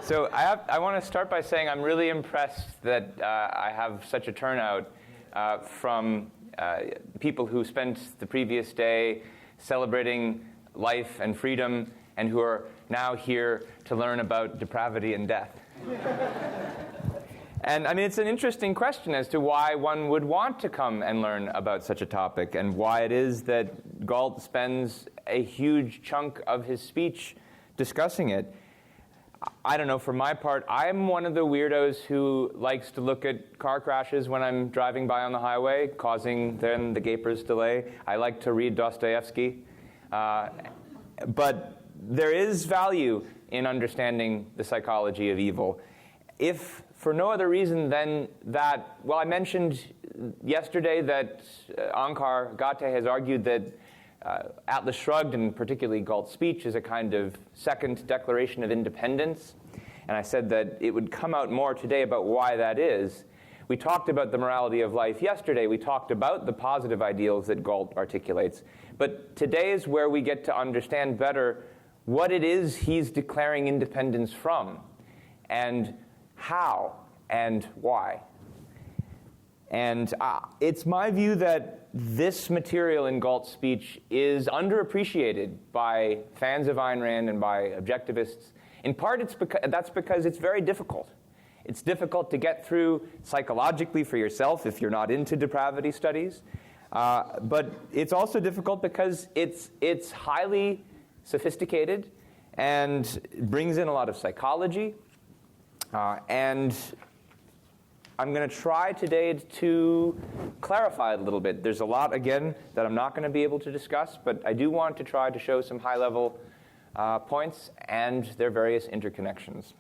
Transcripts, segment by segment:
So I want to start by saying I'm really impressed that I have such a turnout from people who spent the previous day celebrating life and freedom and who are now here to learn about depravity and death. And I mean, it's an interesting question as to why one would want to come and learn about such a topic and why it is that Galt spends a huge chunk of his speech discussing it. I don't know, for my part, I'm one of the weirdos who likes to look at car crashes when I'm driving by on the highway, causing then the gaper's delay. I like to read Dostoevsky. But there is value in understanding the psychology of evil. If for no other reason than that, well, I mentioned yesterday that Ankar Gate has argued that Atlas Shrugged, and particularly Galt's speech, is a kind of second declaration of independence. And I said that it would come out more today about why that is. We talked about the morality of life yesterday. We talked about the positive ideals that Galt articulates. But today is where we get to understand better what it is he's declaring independence from, and how, and why. And it's my view that this material in Galt's speech is underappreciated by fans of Ayn Rand and by objectivists. In part, that's because it's very difficult. It's difficult to get through psychologically for yourself if you're not into depravity studies. But it's also difficult because it's highly sophisticated and brings in a lot of psychology. And I'm going to try today to clarify it a little bit. There's a lot, again, that I'm not going to be able to discuss, but I do want to try to show some high-level points and their various interconnections.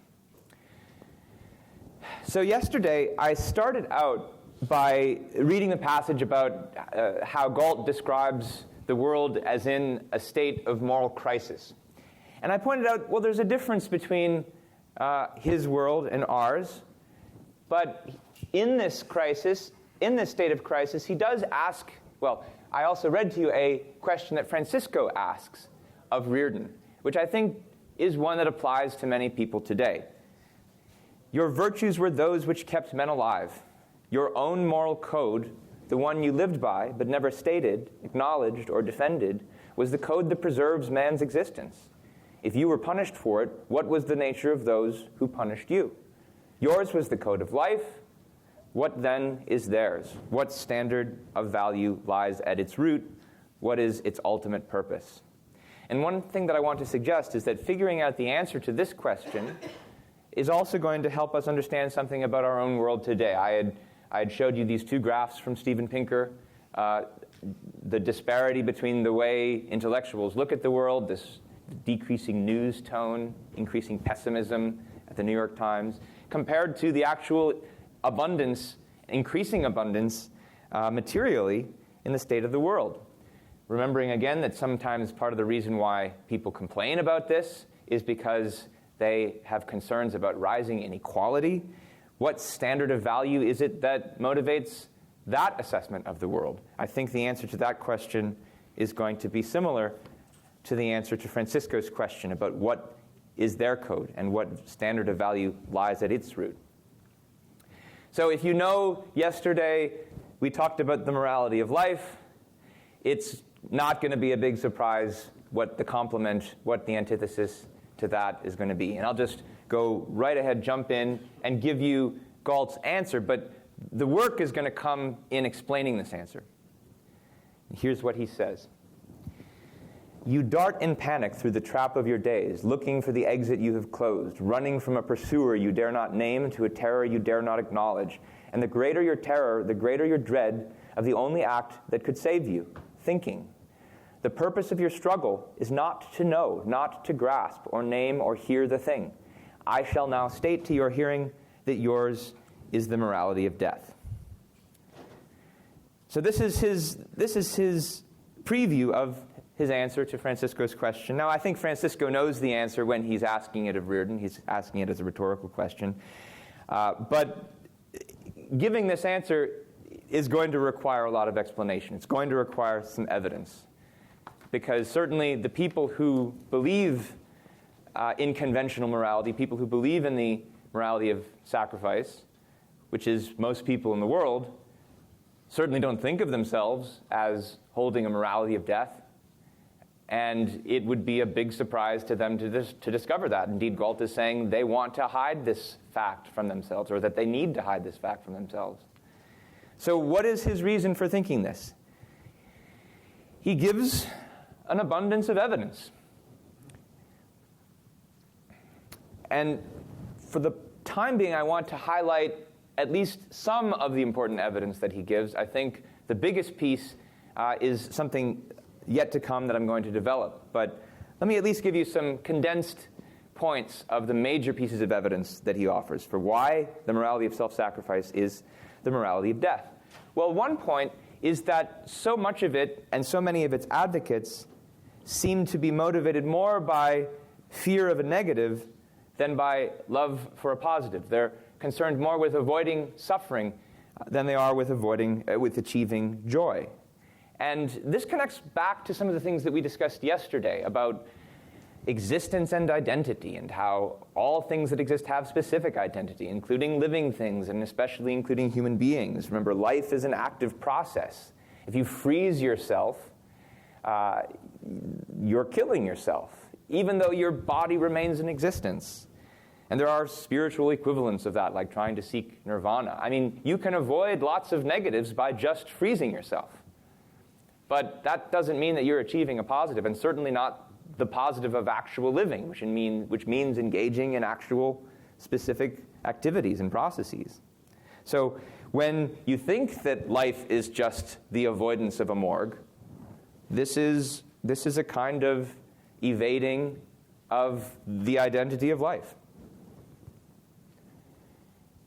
So yesterday, I started out by reading the passage about how Galt describes the world as in a state of moral crisis. And I pointed out, well, there's a difference between his world and ours. But in this crisis, in this state of crisis, he does ask, well, I also read to you a question that Francisco asks of Reardon, which I think is one that applies to many people today. Your virtues were those which kept men alive. Your own moral code, the one you lived by but never stated, acknowledged, or defended, was the code that preserves man's existence. If you were punished for it, what was the nature of those who punished you? Yours was the code of life. What then is theirs? What standard of value lies at its root? What is its ultimate purpose? And one thing that I want to suggest is that figuring out the answer to this question is also going to help us understand something about our own world today. I had showed you these two graphs from Steven Pinker, the disparity between the way intellectuals look at the world, this decreasing news tone, increasing pessimism at the New York Times, compared to the actual abundance, increasing abundance materially in the state of the world. Remembering again that sometimes part of the reason why people complain about this is because they have concerns about rising inequality. What standard of value is it that motivates that assessment of the world? I think the answer to that question is going to be similar to the answer to Francisco's question about what is their code and what standard of value lies at its root. So if you know, yesterday we talked about the morality of life. It's not going to be a big surprise what the complement, what the antithesis to that is going to be. And I'll just go right ahead, jump in, and give you Galt's answer. But the work is going to come in explaining this answer. Here's what he says. You dart in panic through the trap of your days, looking for the exit you have closed, running from a pursuer you dare not name to a terror you dare not acknowledge. And the greater your terror, the greater your dread of the only act that could save you, thinking. The purpose of your struggle is not to know, not to grasp or name or hear the thing. I shall now state to your hearing that yours is the morality of death. So this is his preview of his answer to Francisco's question. Now, I think Francisco knows the answer when he's asking it of Reardon. He's asking it as a rhetorical question. But giving this answer is going to require a lot of explanation. It's going to require some evidence. Because certainly the people who believe in conventional morality, people who believe in the morality of sacrifice, which is most people in the world, certainly don't think of themselves as holding a morality of death. And it would be a big surprise to them to discover that. Indeed, Galt is saying they want to hide this fact from themselves, or that they need to hide this fact from themselves. So what is his reason for thinking this? He gives an abundance of evidence. And for the time being, I want to highlight at least some of the important evidence that he gives. I think the biggest piece is something yet to come that I'm going to develop. But let me at least give you some condensed points of the major pieces of evidence that he offers for why the morality of self-sacrifice is the morality of death. Well, one point is that so much of it and so many of its advocates seem to be motivated more by fear of a negative than by love for a positive. They're concerned more with avoiding suffering than they are with achieving joy. And this connects back to some of the things that we discussed yesterday about existence and identity, and how all things that exist have specific identity, including living things, and especially including human beings. Remember, life is an active process. If you freeze yourself, you're killing yourself, even though your body remains in existence. And there are spiritual equivalents of that, like trying to seek nirvana. I mean, you can avoid lots of negatives by just freezing yourself. But that doesn't mean that you're achieving a positive, and certainly not the positive of actual living, which means engaging in actual specific activities and processes. So when you think that life is just the avoidance of a morgue, this is a kind of evading of the identity of life.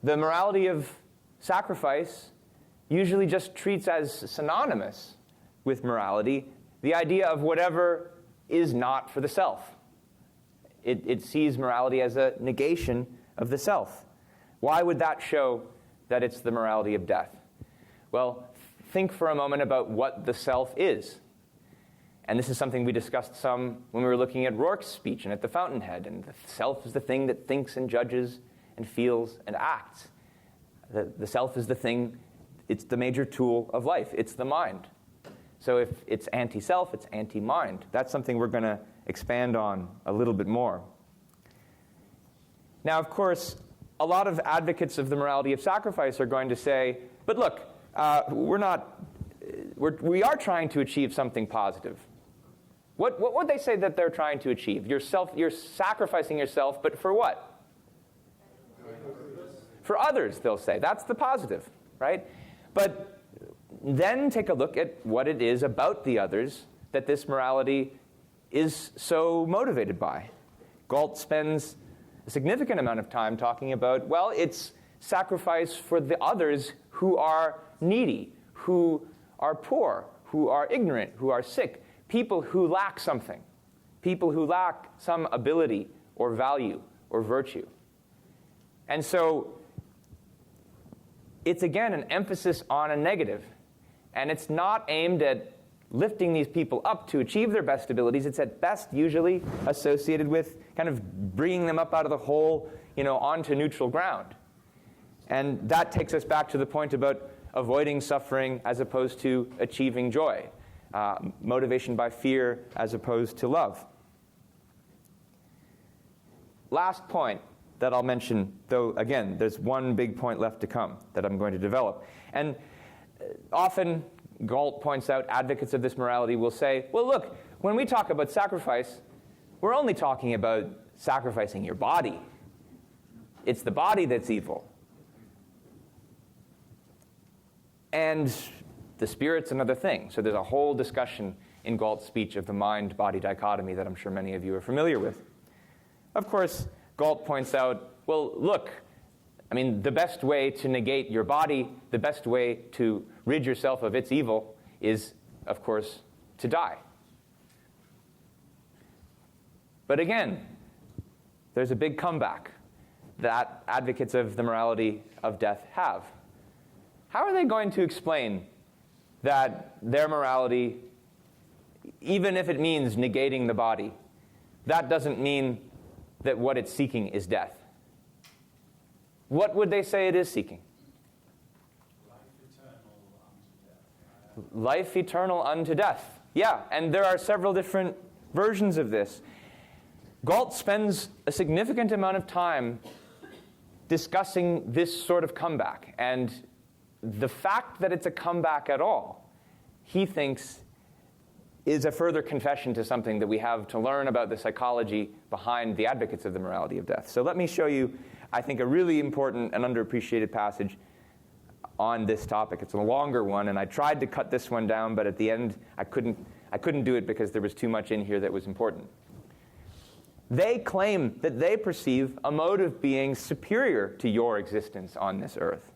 The morality of sacrifice usually just treats as synonymous with morality the idea of whatever is not for the self. It sees morality as a negation of the self. Why would that show that it's the morality of death? Well, think for a moment about what the self is. And this is something we discussed some when we were looking at Rourke's speech and at the Fountainhead. And the self is the thing that thinks and judges and feels and acts. The self is the thing, it's the major tool of life. It's the mind. So if it's anti-self, it's anti-mind. That's something we're going to expand on a little bit more. Now, of course, a lot of advocates of the morality of sacrifice are going to say, but look, we are trying to achieve something positive. What would they say that they're trying to achieve? You're sacrificing yourself, but for what? For others, they'll say. That's the positive, right? But then take a look at what it is about the others that this morality is so motivated by. Galt spends a significant amount of time talking about, well, it's sacrifice for the others who are needy, who are poor, who are ignorant, who are sick, people who lack something, people who lack some ability or value or virtue. And so it's, again, an emphasis on a negative. And it's not aimed at lifting these people up to achieve their best abilities. It's at best usually associated with kind of bringing them up out of the hole, onto neutral ground. And that takes us back to the point about avoiding suffering as opposed to achieving joy. Motivation by fear as opposed to love. Last point that I'll mention, though, again, there's one big point left to come that I'm going to develop. And often, Galt points out, advocates of this morality will say, well, look, when we talk about sacrifice, we're only talking about sacrificing your body. It's the body that's evil. And the spirit's another thing. So there's a whole discussion in Galt's speech of the mind-body dichotomy that I'm sure many of you are familiar with. Of course, Galt points out, well, look, the best way to negate your body, the best way to rid yourself of its evil is, of course, to die. But again, there's a big comeback that advocates of the morality of death have. How are they going to explain that their morality, even if it means negating the body, that doesn't mean that what it's seeking is death? What would they say it is seeking? Life eternal unto death. Yeah, and there are several different versions of this. Galt spends a significant amount of time discussing this sort of comeback, and the fact that it's a comeback at all, he thinks, is a further confession to something that we have to learn about the psychology behind the advocates of the morality of death. So let me show you, I think, a really important and underappreciated passage on this topic. It's a longer one, and I tried to cut this one down, but at the end, I couldn't do it because there was too much in here that was important. They claim that they perceive a mode of being superior to your existence on this earth.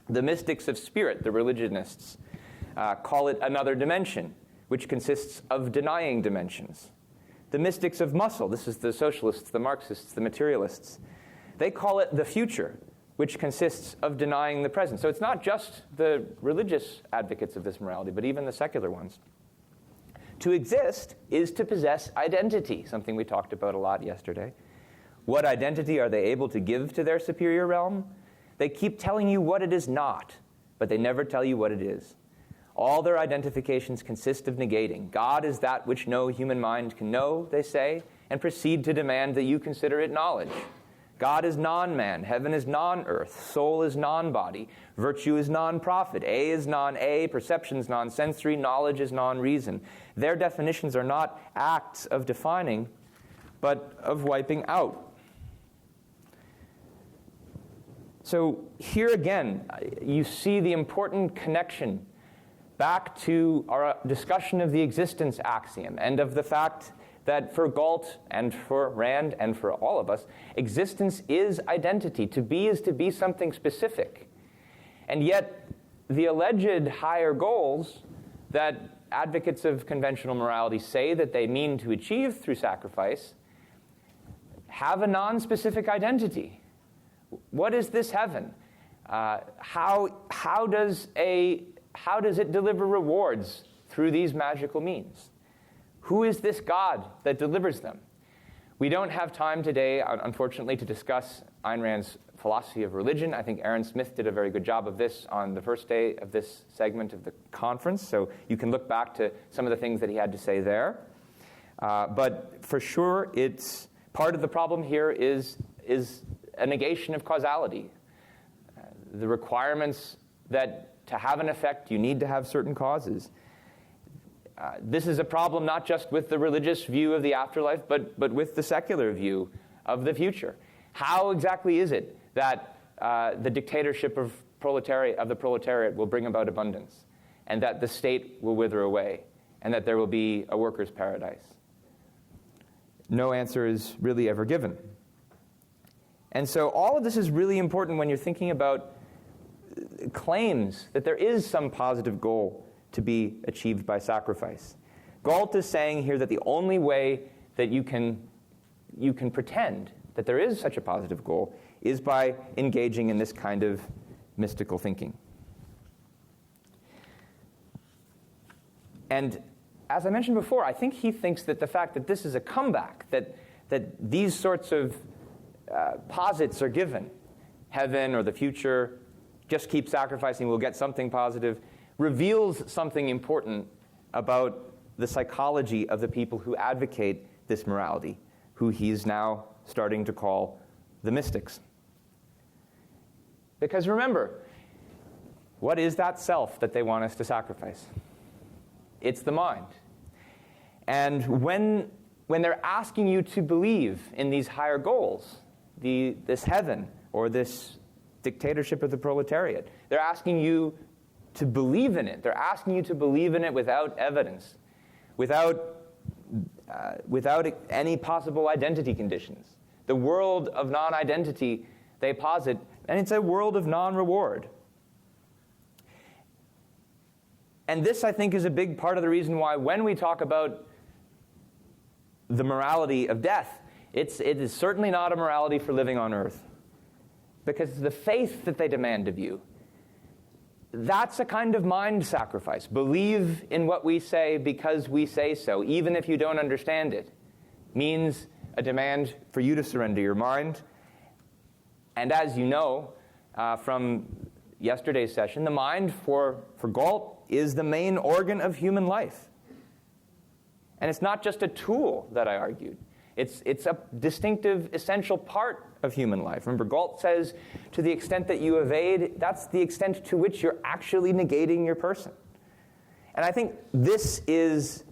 The mystics of spirit, the religionists, call it another dimension, which consists of denying dimensions. The mystics of muscle, this is the socialists, the Marxists, the materialists, they call it the future, which consists of denying the present. So it's not just the religious advocates of this morality, but even the secular ones. To exist is to possess identity, something we talked about a lot yesterday. What identity are they able to give to their superior realm? They keep telling you what it is not, but they never tell you what it is. All their identifications consist of negating. God is that which no human mind can know, they say, and proceed to demand that you consider it knowledge. God is non-man, heaven is non-earth, soul is non-body, virtue is non-profit, A is non-A, perception is non-sensory, knowledge is non-reason. Their definitions are not acts of defining, but of wiping out. So here again, you see the important connection back to our discussion of the existence axiom and of the fact that for Galt and for Rand and for all of us, existence is identity. To be is to be something specific. And yet, the alleged higher goals that advocates of conventional morality say that they mean to achieve through sacrifice have a non-specific identity. What is this heaven? How does it deliver rewards through these magical means? Who is this God that delivers them? We don't have time today, unfortunately, to discuss Ayn Rand's philosophy of religion. I think Aaron Smith did a very good job of this on the first day of this segment of the conference, so you can look back to some of the things that he had to say there. But for sure, it's part of the problem here is a negation of causality. The requirements that to have an effect, you need to have certain causes. This is a problem not just with the religious view of the afterlife, but with the secular view of the future. How exactly is it that the dictatorship of the proletariat will bring about abundance, and that the state will wither away, and that there will be a workers' paradise? No answer is really ever given. And so all of this is really important when you're thinking about claims that there is some positive goal to be achieved by sacrifice. Galt is saying here that the only way that you can pretend that there is such a positive goal is by engaging in this kind of mystical thinking. And as I mentioned before, I think he thinks that the fact that this is a comeback, that these sorts of posits are given, heaven or the future, just keep sacrificing, we'll get something positive, reveals something important about the psychology of the people who advocate this morality, who he's now starting to call the mystics. Because remember, what is that self that they want us to sacrifice? It's the mind. And when they're asking you to believe in these higher goals, this heaven or this dictatorship of the proletariat, they're asking you to believe in it. They're asking you to believe in it without evidence, without any possible identity conditions. The world of non-identity they posit, and it's a world of non-reward. And this, I think, is a big part of the reason why when we talk about the morality of death, it is certainly not a morality for living on earth. Because the faith that they demand of you, that's a kind of mind sacrifice. Believe in what we say because we say so, even if you don't understand it, means a demand for you to surrender your mind. And as you know from yesterday's session, the mind for Galt is the main organ of human life. And it's not just a tool that I argued. It's a distinctive, essential part of human life. Remember, Galt says, to the extent that you evade, that's the extent to which you're actually negating your person. And I think this is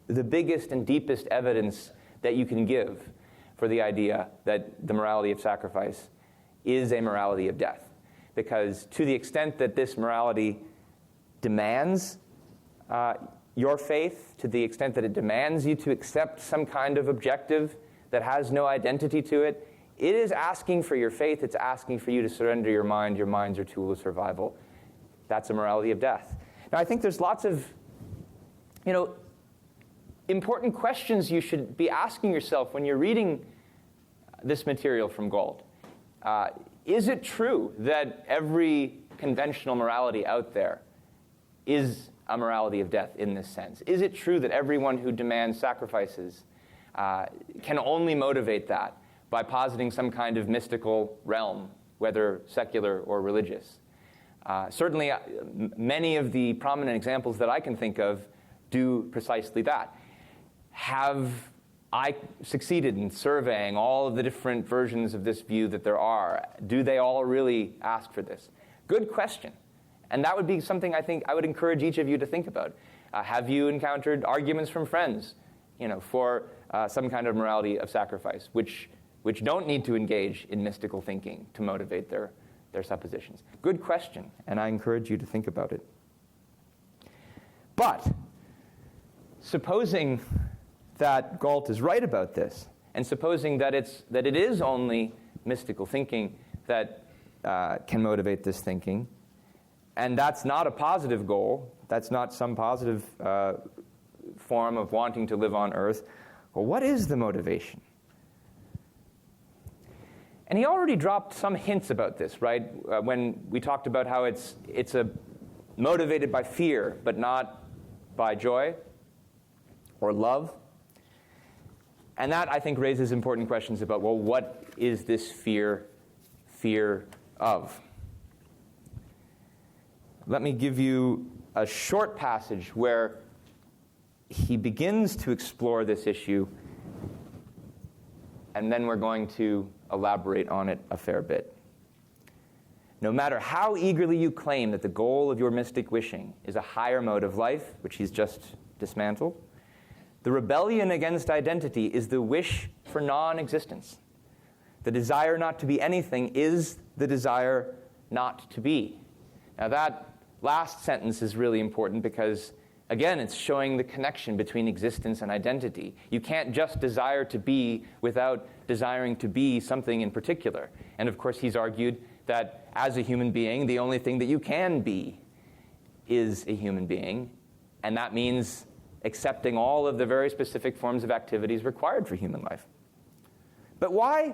the biggest and deepest evidence that you can give for the idea that the morality of sacrifice is a morality of death. Because to the extent that this morality demands your faith, to the extent that it demands you to accept some kind of objective that has no identity to it, it is asking for your faith. It's asking for you to surrender your mind. Your mind's your tool of survival. That's a morality of death. Now, I think there's lots of, important questions you should be asking yourself when you're reading this material from Galt. Is it true that every conventional morality out there is a morality of death in this sense? Is it true that everyone who demands sacrifices can only motivate that by positing some kind of mystical realm, whether secular or religious? Certainly, many of the prominent examples that I can think of do precisely that. Have I succeeded in surveying all of the different versions of this view that there are? Do they all really ask for this? Good question. And that would be something I think I would encourage each of you to think about. Have you encountered arguments from friends, for some kind of morality of sacrifice, which don't need to engage in mystical thinking to motivate their suppositions? Good question, and I encourage you to think about it. But supposing that Galt is right about this, and supposing that it is only mystical thinking that can motivate this thinking, and that's not a positive goal, that's not some positive form of wanting to live on earth, well, what is the motivation? And he already dropped some hints about this, right? When we talked about how it's motivated by fear, but not by joy or love. And that, I think, raises important questions about, well, what is this fear of? Let me give you a short passage where he begins to explore this issue, and then we're going to elaborate on it a fair bit. No matter how eagerly you claim that the goal of your mystic wishing is a higher mode of life, which he's just dismantled, the rebellion against identity is the wish for non-existence. The desire not to be anything is the desire not to be. Now that last sentence is really important because, again, it's showing the connection between existence and identity. You can't just desire to be without desiring to be something in particular. And of course, he's argued that as a human being, the only thing that you can be is a human being. And that means accepting all of the very specific forms of activities required for human life. But why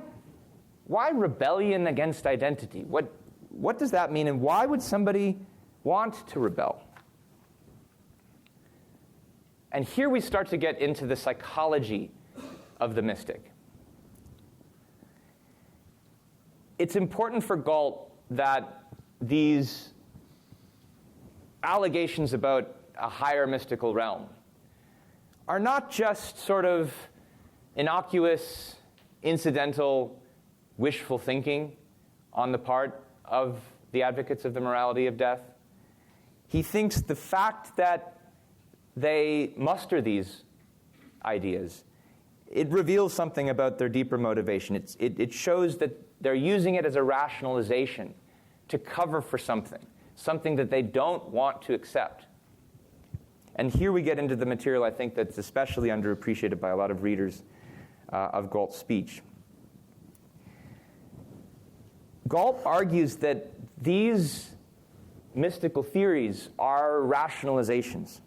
rebellion against identity? What does that mean, and why would somebody want to rebel? And here we start to get into the psychology of the mystic. It's important for Galt that these allegations about a higher mystical realm are not just sort of innocuous, incidental, wishful thinking on the part of the advocates of the morality of death. He thinks the fact that they muster these ideas, it reveals something about their deeper motivation. It shows that they're using it as a rationalization to cover for something that they don't want to accept. And here we get into the material, I think, that's especially underappreciated by a lot of readers of Galt's speech. Galt argues that these mystical theories are rationalizations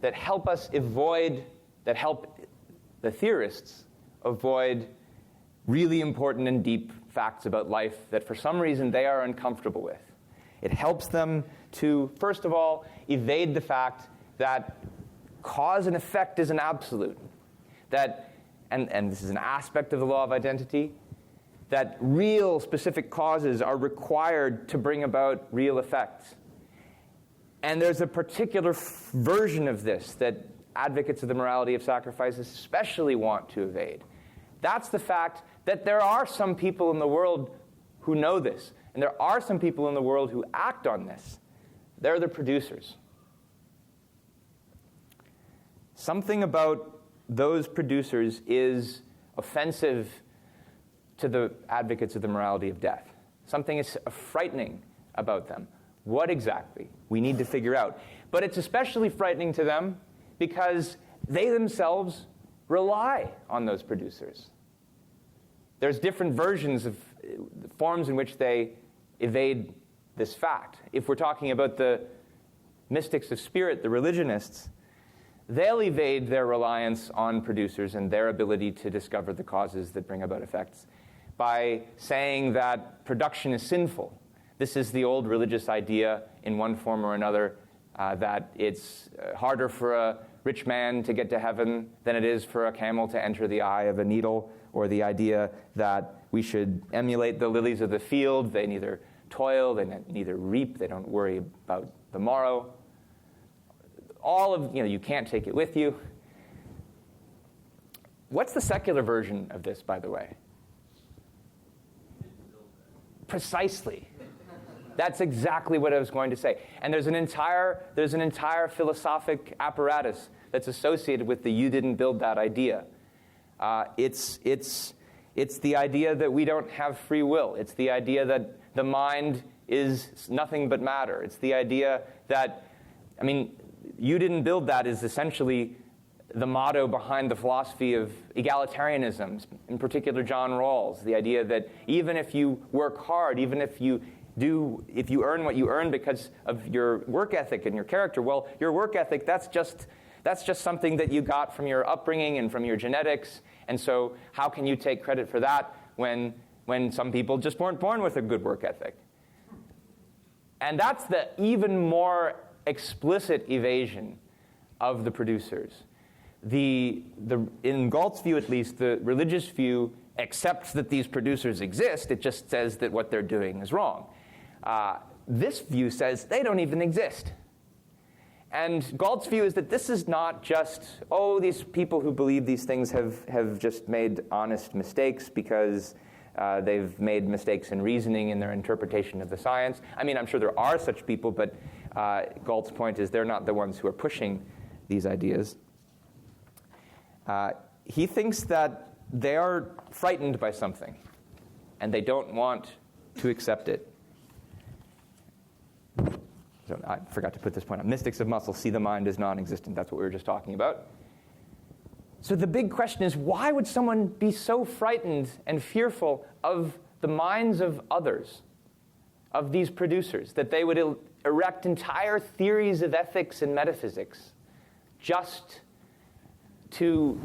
that help the theorists avoid really important and deep facts about life that for some reason they are uncomfortable with. It helps them to, first of all, evade the fact that cause and effect is an absolute, that and this is an aspect of the law of identity, that real specific causes are required to bring about real effects. And there's a particular version of this that advocates of the morality of sacrifice especially want to evade. That's the fact that there are some people in the world who know this, and there are some people in the world who act on this. They're the producers. Something about those producers is offensive to the advocates of the morality of death. Something is frightening about them. What exactly? We need to figure out. But it's especially frightening to them because they themselves rely on those producers. There's different versions of forms in which they evade this fact. If we're talking about the mystics of spirit, the religionists, they'll evade their reliance on producers and their ability to discover the causes that bring about effects by saying that production is sinful. This is the old religious idea in one form or another that it's harder for a rich man to get to heaven than it is for a camel to enter the eye of a needle, or the idea that we should emulate the lilies of the field. They neither toil, they neither reap, they don't worry about the morrow. All of, you can't take it with you. What's the secular version of this, by the way? Precisely. That's exactly what I was going to say. And there's an entire philosophic apparatus that's associated with the "you didn't build that" idea. It's the idea that we don't have free will. It's the idea that the mind is nothing but matter. It's the idea that, "you didn't build that" is essentially the motto behind the philosophy of egalitarianism, in particular John Rawls. The idea that even if you work hard, even if you earn what you earn because of your work ethic and your character, well, your work ethic, that's just something that you got from your upbringing and from your genetics. And so how can you take credit for that when some people just weren't born with a good work ethic? And that's the even more explicit evasion of the producers. In Galt's view, at least, the religious view accepts that these producers exist. It just says that what they're doing is wrong. This view says they don't even exist. And Galt's view is that this is not just, these people who believe these things have just made honest mistakes because they've made mistakes in reasoning in their interpretation of the science. I'm sure there are such people, but Galt's point is they're not the ones who are pushing these ideas. He thinks that they are frightened by something, and they don't want to accept it. So I forgot to put this point on. Mystics of muscle see the mind as non-existent. That's what we were just talking about. So the big question is, why would someone be so frightened and fearful of the minds of others, of these producers, that they would erect entire theories of ethics and metaphysics just to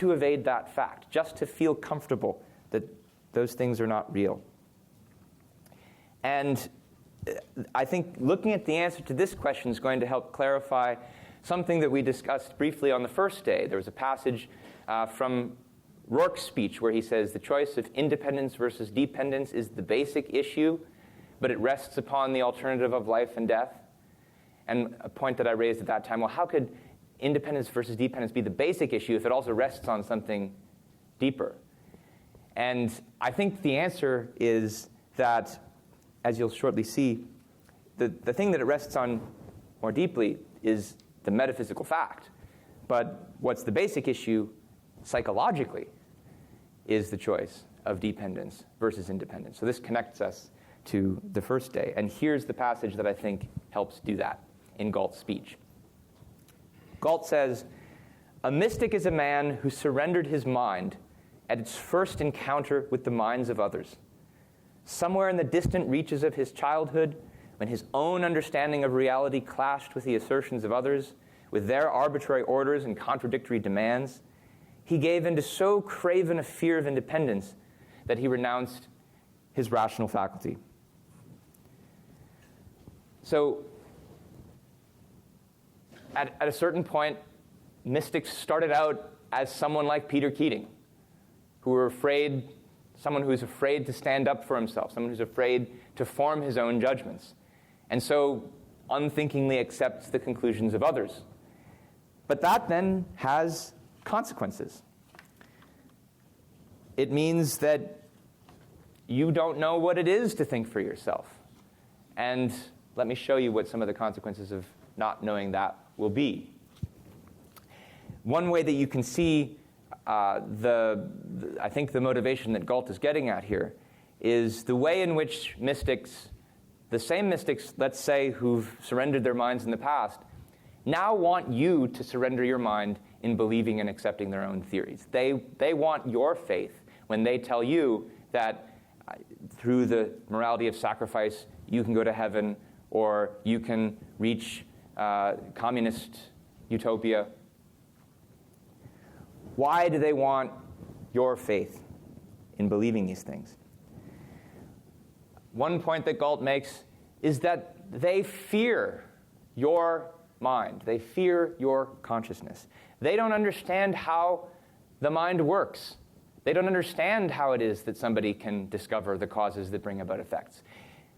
evade that fact, just to feel comfortable that those things are not real? And I think looking at the answer to this question is going to help clarify something that we discussed briefly on the first day. There was a passage from Rourke's speech where he says the choice of independence versus dependence is the basic issue, but it rests upon the alternative of life and death. And a point that I raised at that time, well, how could independence versus dependence be the basic issue if it also rests on something deeper? And I think the answer is that, as you'll shortly see, the thing that it rests on more deeply is the metaphysical fact. But what's the basic issue psychologically is the choice of dependence versus independence. So this connects us to the first day. And here's the passage that I think helps do that in Galt's speech. Galt says, "A mystic is a man who surrendered his mind at its first encounter with the minds of others. Somewhere in the distant reaches of his childhood, when his own understanding of reality clashed with the assertions of others, with their arbitrary orders and contradictory demands, he gave into so craven a fear of independence that he renounced his rational faculty." So, at a certain point, mystics started out as someone like Peter Keating, someone who's afraid to stand up for himself, someone who's afraid to form his own judgments, and so unthinkingly accepts the conclusions of others. But that then has consequences. It means that you don't know what it is to think for yourself. And let me show you what some of the consequences of not knowing that will be. One way that you can see I think the motivation that Galt is getting at here is the way in which mystics, the same mystics, let's say, who've surrendered their minds in the past, now want you to surrender your mind in believing and accepting their own theories. They want your faith when they tell you that through the morality of sacrifice, you can go to heaven, or you can reach communist utopia. Why do they want your faith in believing these things? One point that Galt makes is that they fear your mind. They fear your consciousness. They don't understand how the mind works. They don't understand how it is that somebody can discover the causes that bring about effects.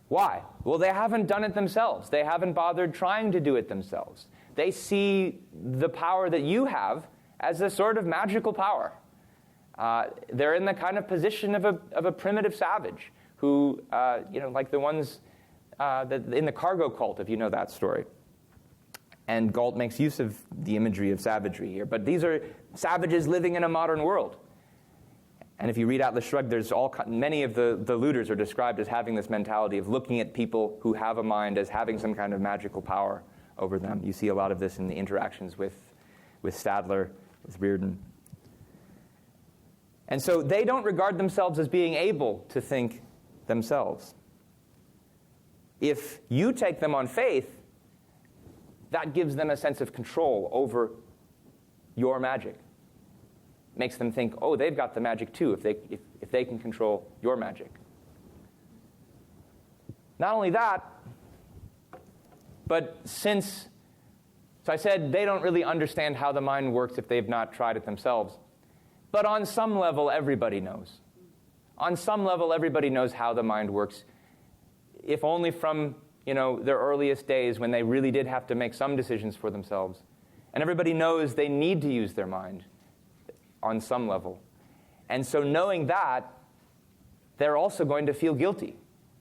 Why? Well, they haven't done it themselves. They haven't bothered trying to do it themselves. They see the power that you have as a sort of magical power. They're in the kind of position of a primitive savage who, like the ones in the cargo cult, if you know that story. And Galt makes use of the imagery of savagery here. But these are savages living in a modern world. And if you read Atlas Shrugged, many of the looters are described as having this mentality of looking at people who have a mind as having some kind of magical power over them. You see a lot of this in the interactions with Stadler, with Reardon. And so they don't regard themselves as being able to think themselves. If you take them on faith, that gives them a sense of control over your magic. Makes them think, oh, they've got the magic too, if they can control your magic. Not only that, but so I said they don't really understand how the mind works if they've not tried it themselves. But on some level, everybody knows. On some level, everybody knows how the mind works, if only from their earliest days when they really did have to make some decisions for themselves. And everybody knows they need to use their mind on some level. And so knowing that, they're also going to feel guilty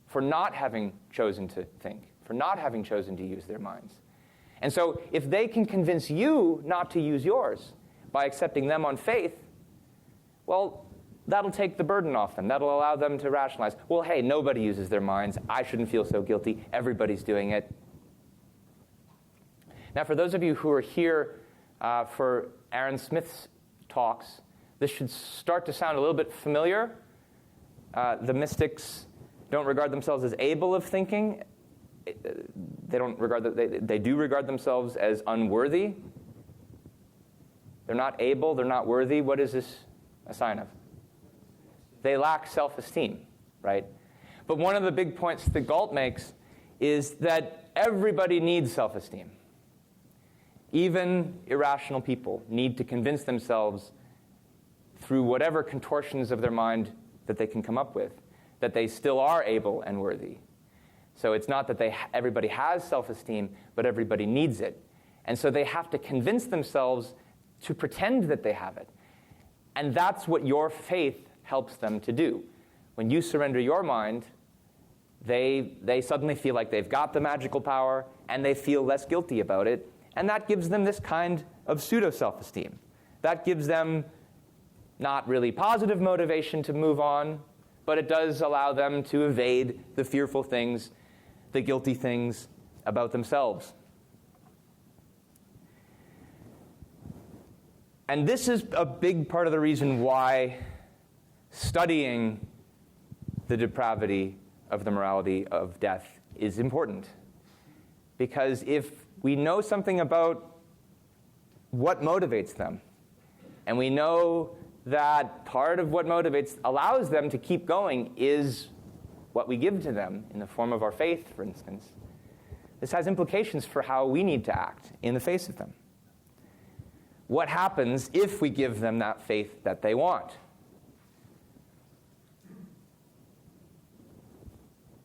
for not having chosen to think, for not having chosen to use their minds. And so if they can convince you not to use yours by accepting them on faith, well, that'll take the burden off them. That'll allow them to rationalize, well, hey, nobody uses their minds. I shouldn't feel so guilty. Everybody's doing it. Now, for those of you who are here for Aaron Smith's talks, this should start to sound a little bit familiar. The mystics don't regard themselves as able of thinking. They do regard themselves as unworthy. They're not able, they're not worthy. What is this a sign of? They lack self-esteem, right? But one of the big points that Galt makes is that everybody needs self-esteem. Even irrational people need to convince themselves through whatever contortions of their mind that they can come up with that they still are able and worthy. So it's not that everybody has self-esteem, but everybody needs it. And so they have to convince themselves to pretend that they have it. And that's what your faith helps them to do. When you surrender your mind, they suddenly feel like they've got the magical power, and they feel less guilty about it. And that gives them this kind of pseudo-self-esteem. That gives them not really positive motivation to move on, but it does allow them to evade the fearful things, the guilty things about themselves. And this is a big part of the reason why studying the depravity of the morality of death is important. Because if we know something about what motivates them, and we know that part of what allows them to keep going is what we give to them in the form of our faith, for instance, this has implications for how we need to act in the face of them. what happens if we give them that faith that they want?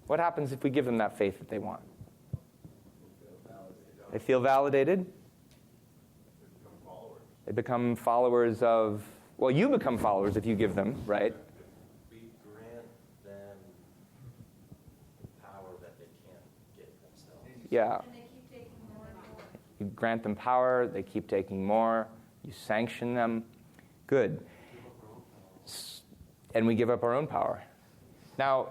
What happens if we give them that faith that they want? They feel validated. They become followers of, well, you become followers if you give them, right? We grant them power that they can't get themselves. Yeah. And they keep taking more and more. You grant them power, they keep taking more, you sanction them. Good. And we give up our own power. Now,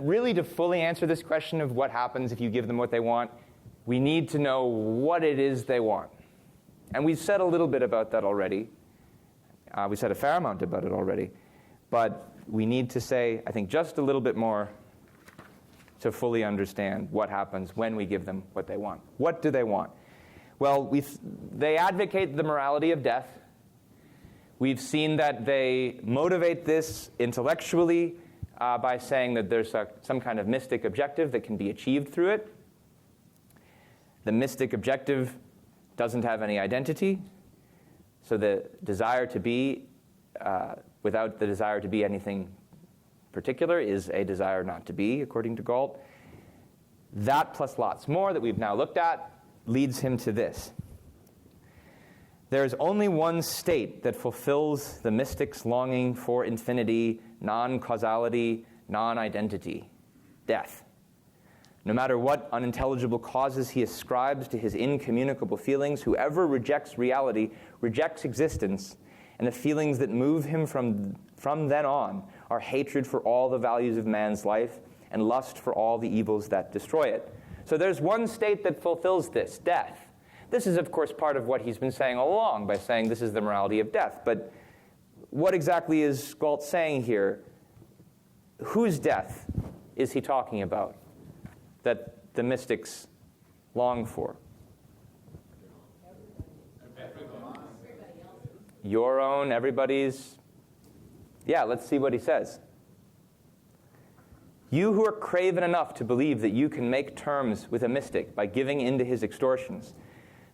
really to fully answer this question of what happens if you give them what they want, we need to know what it is they want. And we've said a little bit about that already. We said a fair amount about it already. But we need to say, I think, just a little bit more to fully understand what happens when we give them what they want. What do they want? Well, they advocate the morality of death. We've seen that they motivate this intellectually by saying that there's some kind of mystic objective that can be achieved through it. The mystic objective doesn't have any identity, so the desire to be, without the desire to be anything particular, is a desire not to be, according to Galt. That plus lots more that we've now looked at leads him to this. There is only one state that fulfills the mystic's longing for infinity, non-causality, non-identity: death. No matter what unintelligible causes he ascribes to his incommunicable feelings, whoever rejects reality rejects existence, and the feelings that move him from then on are hatred for all the values of man's life and lust for all the evils that destroy it. So there's one state that fulfills this: death. This is, of course, part of what he's been saying all along by saying this is the morality of death. But what exactly is Galt saying here? Whose death is he talking about that the mystics long for? Your own, everybody's. Yeah, let's see what he says. You who are craven enough to believe that you can make terms with a mystic by giving in to his extortions,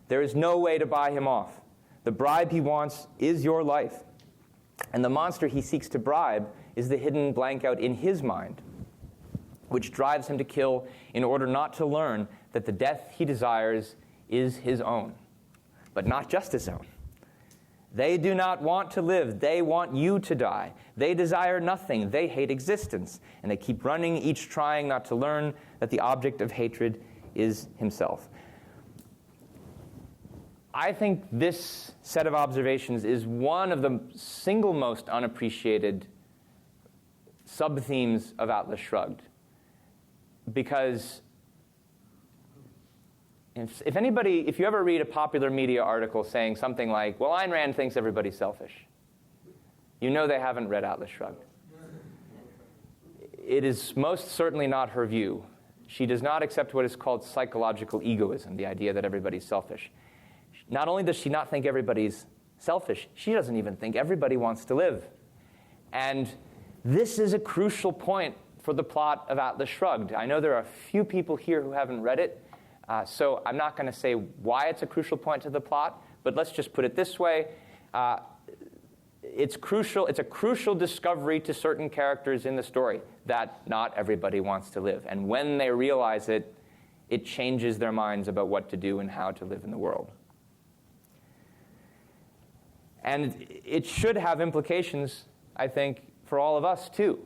there is no way to buy him off. The bribe he wants is your life, and the monster he seeks to bribe is the hidden blank out in his mind, which drives him to kill in order not to learn that the death he desires is his own, but not just his own. They do not want to live. They want you to die. They desire nothing. They hate existence. And they keep running, each trying not to learn that the object of hatred is himself. I think this set of observations is one of the single most unappreciated sub-themes of Atlas Shrugged. Because if you ever read a popular media article saying something like, well, Ayn Rand thinks everybody's selfish, you know they haven't read Atlas Shrugged. It is most certainly not her view. She does not accept what is called psychological egoism, the idea that everybody's selfish. Not only does she not think everybody's selfish, she doesn't even think everybody wants to live. And this is a crucial point for the plot of Atlas Shrugged. I know there are a few people here who haven't read it, so I'm not going to say why it's a crucial point to the plot, but let's just put it this way. It's crucial. It's a crucial discovery to certain characters in the story that not everybody wants to live. And when they realize it, it changes their minds about what to do and how to live in the world. And it should have implications, I think, for all of us, too.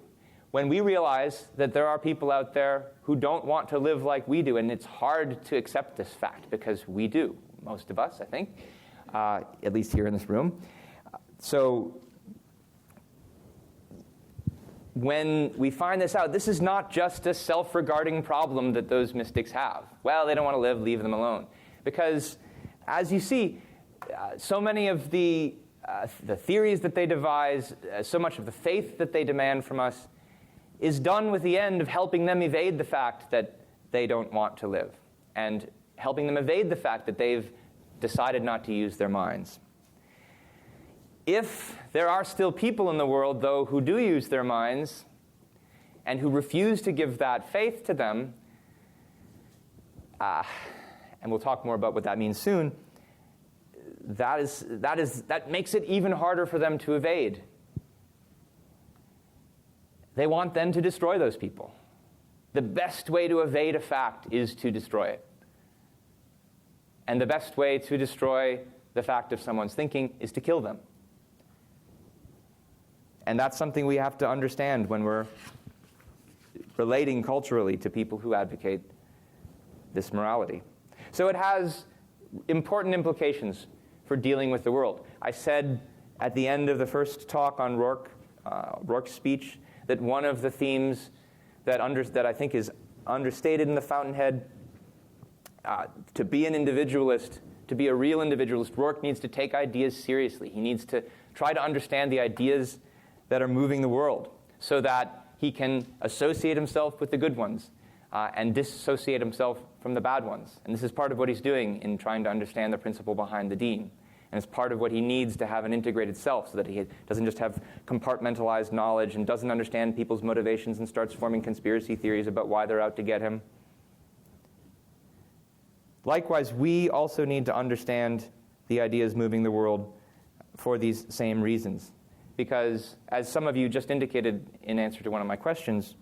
When we realize that there are people out there who don't want to live like we do, and it's hard to accept this fact because we do, most of us, I think, at least here in this room. So when we find this out, this is not just a self-regarding problem that those mystics have. Well, they don't want to live, leave them alone. Because, as you see, so many of the theories that they devise, so much of the faith that they demand from us, is done with the end of helping them evade the fact that they don't want to live, and helping them evade the fact that they've decided not to use their minds. If there are still people in the world, though, who do use their minds, and who refuse to give that faith to them, and we'll talk more about what that means soon, that makes it even harder for them to evade. They want then to destroy those people. The best way to evade a fact is to destroy it. And the best way to destroy the fact of someone's thinking is to kill them. And that's something we have to understand when we're relating culturally to people who advocate this morality. So it has important implications for dealing with the world. I said at the end of the first talk on Rourke's speech, that one of the themes that I think is understated in The Fountainhead, to be an individualist, to be a real individualist, Rourke needs to take ideas seriously. He needs to try to understand the ideas that are moving the world so that he can associate himself with the good ones and disassociate himself from the bad ones. And this is part of what he's doing in trying to understand the principle behind the Dean. And it's part of what he needs to have an integrated self so that he doesn't just have compartmentalized knowledge and doesn't understand people's motivations and starts forming conspiracy theories about why they're out to get him. Likewise, we also need to understand the ideas moving the world for these same reasons. Because, as some of you just indicated in answer to one of my questions,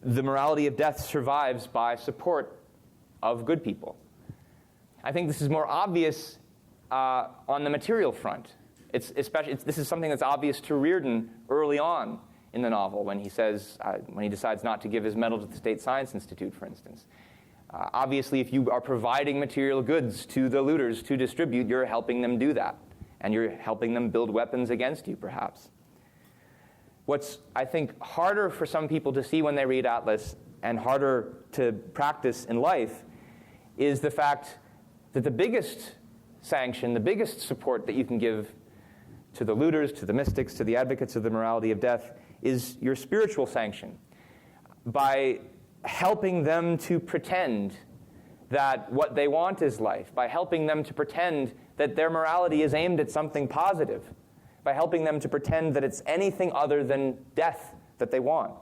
the morality of death survives by support of good people. I think this is more obvious on the material front. This is something that's obvious to Reardon early on in the novel when he says, when he decides not to give his medal to the State Science Institute, for instance. Obviously, if you are providing material goods to the looters to distribute, you're helping them do that. And you're helping them build weapons against you, perhaps. What's, I think, harder for some people to see when they read Atlas and harder to practice in life is the fact that the biggest sanction, the biggest support that you can give to the looters, to the mystics, to the advocates of the morality of death is your spiritual sanction. By helping them to pretend that what they want is life, by helping them to pretend that their morality is aimed at something positive, by helping them to pretend that it's anything other than death that they want.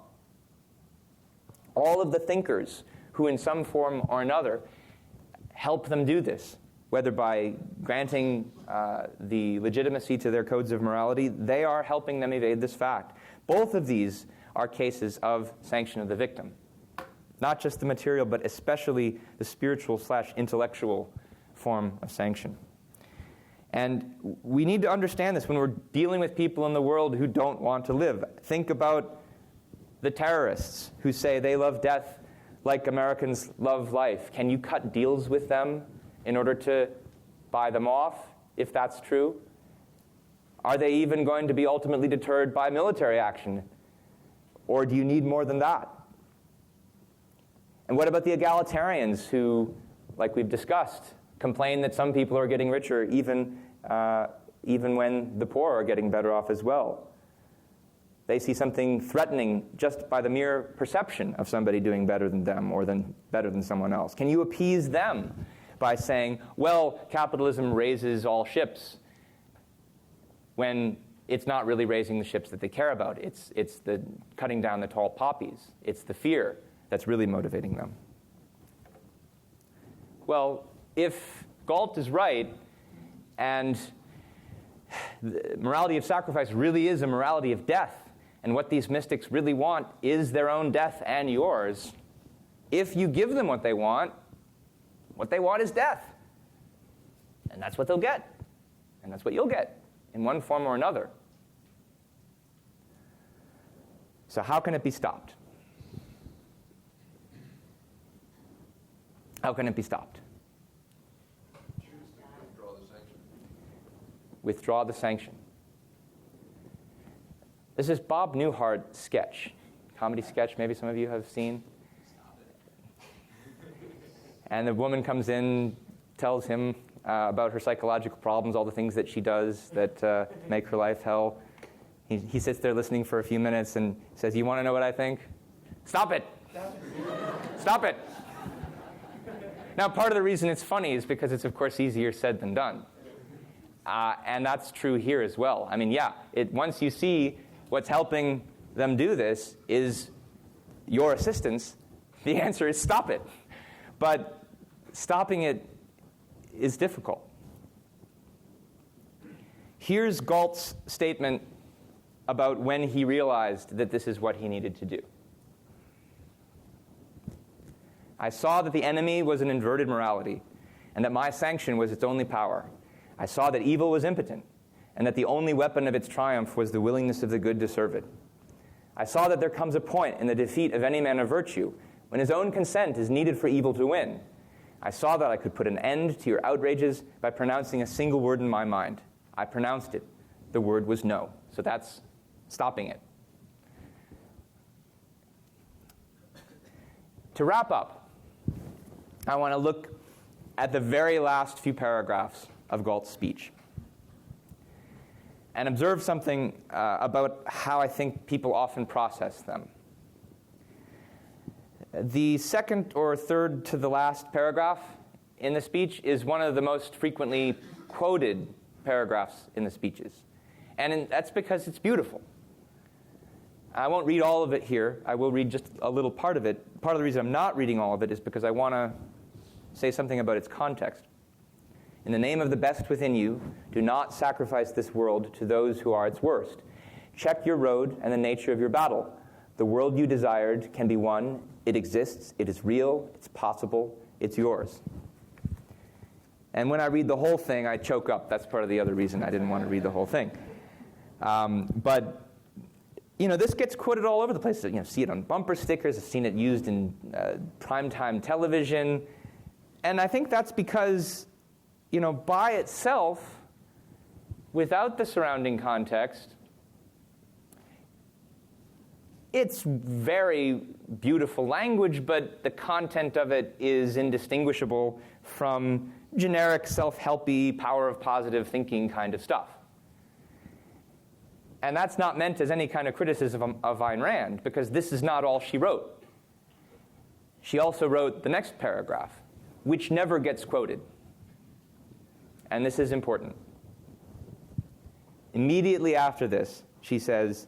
All of the thinkers who in some form or another help them do this, whether by granting the legitimacy to their codes of morality, they are helping them evade this fact. Both of these are cases of sanction of the victim. Not just the material, but especially the spiritual/intellectual form of sanction. And we need to understand this when we're dealing with people in the world who don't want to live. Think about the terrorists who say they love death like Americans love life. Can you cut deals with them in order to buy them off, if that's true? Are they even going to be ultimately deterred by military action? Or do you need more than that? And what about the egalitarians who, like we've discussed, complain that some people are getting richer even when the poor are getting better off as well? They see something threatening just by the mere perception of somebody doing better than them or better than someone else. Can you appease them by saying, well, capitalism raises all ships, when it's not really raising the ships that they care about? It's the cutting down the tall poppies. It's the fear that's really motivating them. Well, if Galt is right, and the morality of sacrifice really is a morality of death, and what these mystics really want is their own death and yours, if you give them what they want is death. And that's what they'll get. And that's what you'll get in one form or another. So how can it be stopped? How can it be stopped? Withdraw the sanction. Withdraw the sanction. This is Bob Newhart's sketch, comedy sketch maybe some of you have seen. And the woman comes in, tells him about her psychological problems, all the things that she does that make her life hell. He sits there listening for a few minutes and says, "You want to know what I think? Stop it. Stop it." Now, part of the reason it's funny is because it's, of course, easier said than done. And that's true here as well. I mean, yeah, once you see what's helping them do this is your assistance, the answer is stop it. But stopping it is difficult. Here's Galt's statement about when he realized that this is what he needed to do. I saw that the enemy was an inverted morality, and that my sanction was its only power. I saw that evil was impotent, and that the only weapon of its triumph was the willingness of the good to serve it. I saw that there comes a point in the defeat of any man of virtue when his own consent is needed for evil to win. I saw that I could put an end to your outrages by pronouncing a single word in my mind. I pronounced it. The word was no. So that's stopping it. To wrap up, I want to look at the very last few paragraphs of Galt's speech and observe something about how I think people often process them. The second or third to the last paragraph in the speech is one of the most frequently quoted paragraphs in the speeches. And that's because it's beautiful. I won't read all of it here. I will read just a little part of it. Part of the reason I'm not reading all of it is because I want to say something about its context. In the name of the best within you, do not sacrifice this world to those who are its worst. Check your road and the nature of your battle. The world you desired can be won. It exists. It is real. It's possible. It's yours. And when I read the whole thing, I choke up. That's part of the other reason I didn't want to read the whole thing. But this gets quoted all over the place. See it on bumper stickers. I've seen it used in primetime television. And I think that's because, by itself, without the surrounding context, it's very beautiful language, but the content of it is indistinguishable from generic self-helpy, power of positive thinking kind of stuff. And that's not meant as any kind of criticism of Ayn Rand, because this is not all she wrote. She also wrote the next paragraph, which never gets quoted. And this is important. Immediately after this, she says,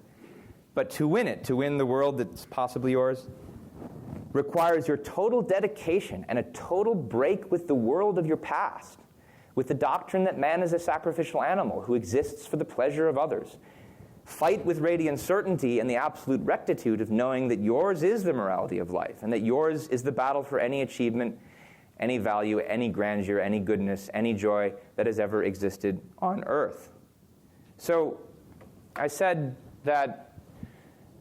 but to win the world that's possibly yours, requires your total dedication and a total break with the world of your past, with the doctrine that man is a sacrificial animal who exists for the pleasure of others. Fight with radiant certainty and the absolute rectitude of knowing that yours is the morality of life, and that yours is the battle for any achievement, any value, any grandeur, any goodness, any joy that has ever existed on earth. So I said that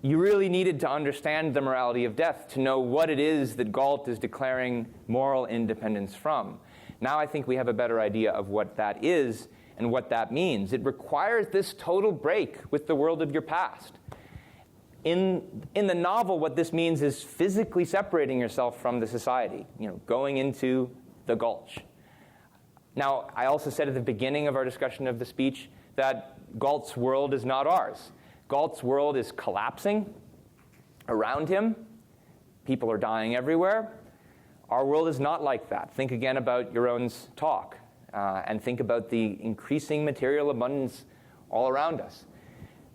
you really needed to understand the morality of death to know what it is that Galt is declaring moral independence from. Now I think we have a better idea of what that is and what that means. It requires this total break with the world of your past. In the novel, what this means is physically separating yourself from the society, going into the gulch. Now, I also said at the beginning of our discussion of the speech that Galt's world is not ours. Galt's world is collapsing around him. People are dying everywhere. Our world is not like that. Think again about Yaron's talk, and think about the increasing material abundance all around us.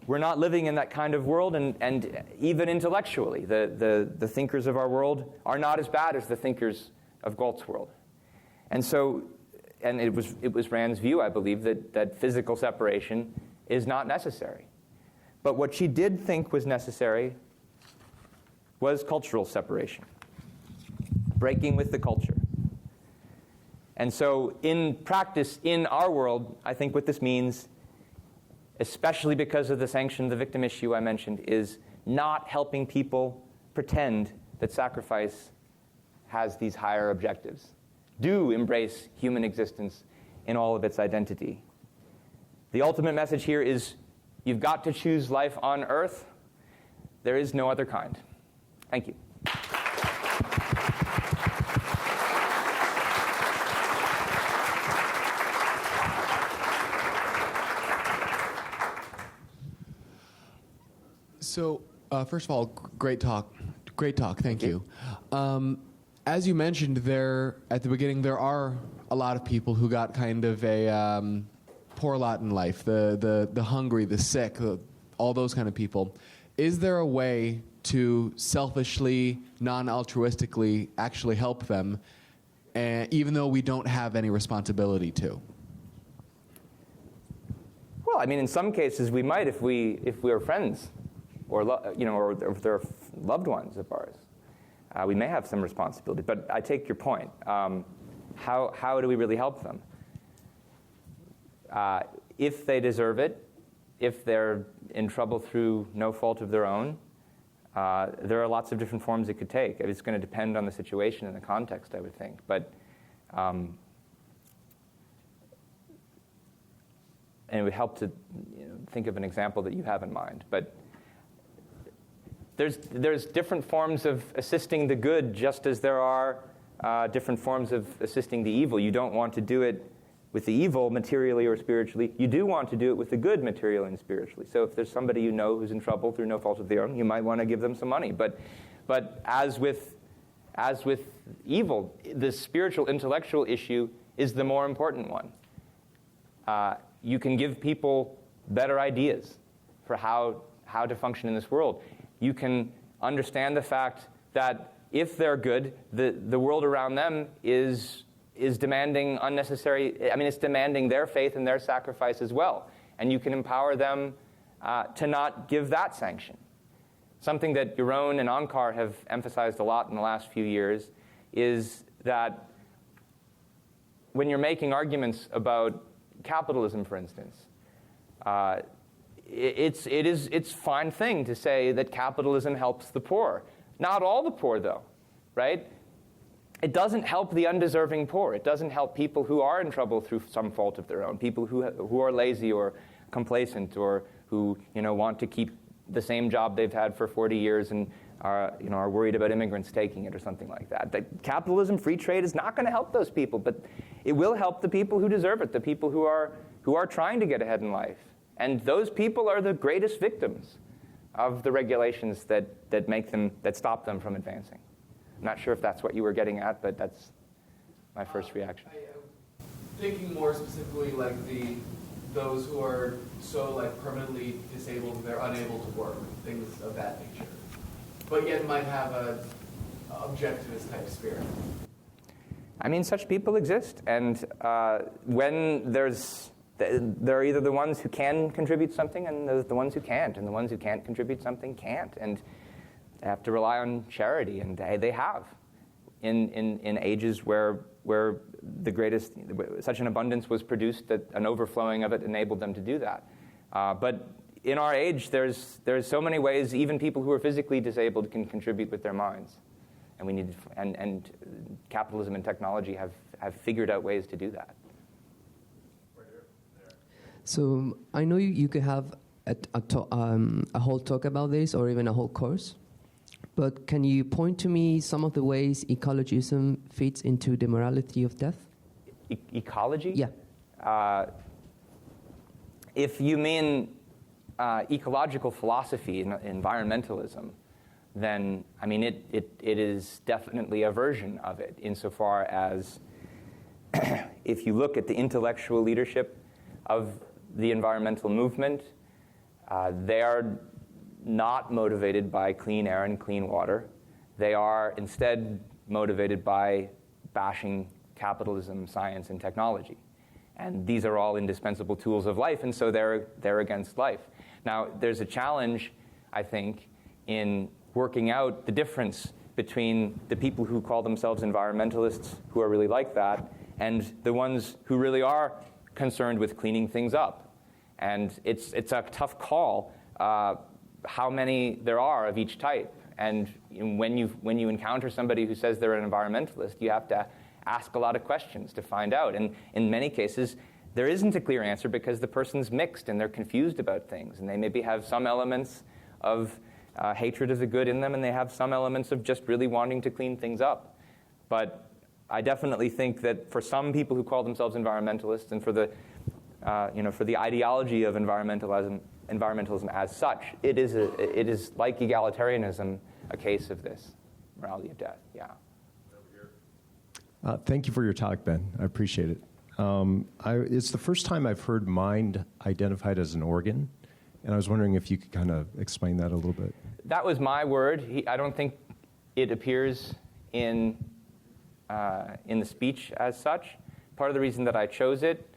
We're not living in that kind of world, and even intellectually, the thinkers of our world are not as bad as the thinkers of Galt's world. And so, and it was Rand's view, I believe, that physical separation is not necessary. But what she did think was necessary was cultural separation, breaking with the culture. And so in practice, in our world, I think what this means, especially because of the sanction, the victim issue I mentioned, is not helping people pretend that sacrifice has these higher objectives. Do embrace human existence in all of its identity. The ultimate message here is you've got to choose life on earth. There is no other kind. Thank you. So, first of all, great talk. Great talk. Thank you. As you mentioned there at the beginning, there are a lot of people who got kind of a poor lot in life, the hungry, the sick, all those kind of people. Is there a way to selfishly, non-altruistically actually help them, even though we don't have any responsibility to? Well, I mean, in some cases we might if we are friends, or or if they're loved ones of ours. We may have some responsibility. But I take your point. How do we really help them? If they deserve it, if they're in trouble through no fault of their own, there are lots of different forms it could take. It's going to depend on the situation and the context, I would think. But and it would help to think of an example that you have in mind. But there's different forms of assisting the good, just as there are different forms of assisting the evil. You don't want to do it with the evil materially or spiritually. You do want to do it with the good materially and spiritually. So if there's somebody you know who's in trouble through no fault of their own, you might want to give them some money. But as with evil, the spiritual intellectual issue is the more important one. You can give people better ideas for how to function in this world. You can understand the fact that if they're good, the world around them is demanding unnecessary, it's demanding their faith and their sacrifice as well. And you can empower them to not give that sanction. Something that Yaron and Ankar have emphasized a lot in the last few years is that when you're making arguments about capitalism, for instance, it's a fine thing to say that capitalism helps the poor. Not all the poor, though, right? It doesn't help the undeserving poor. It doesn't help people who are in trouble through some fault of their own, people who are lazy or complacent, or who want to keep the same job they've had for 40 years and are worried about immigrants taking it or something like that. That capitalism, free trade is not going to help those people, but it will help the people who deserve it, the people who are trying to get ahead in life. And those people are the greatest victims of the regulations that stop them from advancing. I'm not sure if that's what you were getting at, but that's my first reaction. Thinking more specifically like those who are so permanently disabled they're unable to work, things of that nature, but yet might have a objectivist type spirit. Such people exist, and when there are either the ones who can contribute something and there's the ones who can't, and the ones who can't contribute something can't, and they have to rely on charity, and they have in ages where the greatest, such an abundance was produced that an overflowing of it enabled them to do that. But in our age, there's so many ways even people who are physically disabled can contribute with their minds, and we need and capitalism and technology have figured out ways to do that. So I know you could have a whole talk about this, or even a whole course. But can you point to me some of the ways ecologism fits into the morality of death? Ecology? Yeah. If you mean ecological philosophy and environmentalism, then it is definitely a version of it, insofar as if you look at the intellectual leadership of the environmental movement, they are not motivated by clean air and clean water. They are instead motivated by bashing capitalism, science, and technology. And these are all indispensable tools of life, and so they're against life. Now, there's a challenge, I think, in working out the difference between the people who call themselves environmentalists, who are really like that, and the ones who really are concerned with cleaning things up. And it's a tough call how many there are of each type. And when you encounter somebody who says they're an environmentalist, you have to ask a lot of questions to find out. And in many cases, there isn't a clear answer because the person's mixed and they're confused about things. And they maybe have some elements of hatred of the good in them, and they have some elements of just really wanting to clean things up. But I definitely think that for some people who call themselves environmentalists, and for the ideology of environmentalism as such, it is like egalitarianism, a case of this morality of death. Yeah. Thank you for your talk, Ben. I appreciate it. It's the first time I've heard mind identified as an organ, and I was wondering if you could kind of explain that a little bit. That was my word. I don't think it appears in the speech as such. Part of the reason that I chose it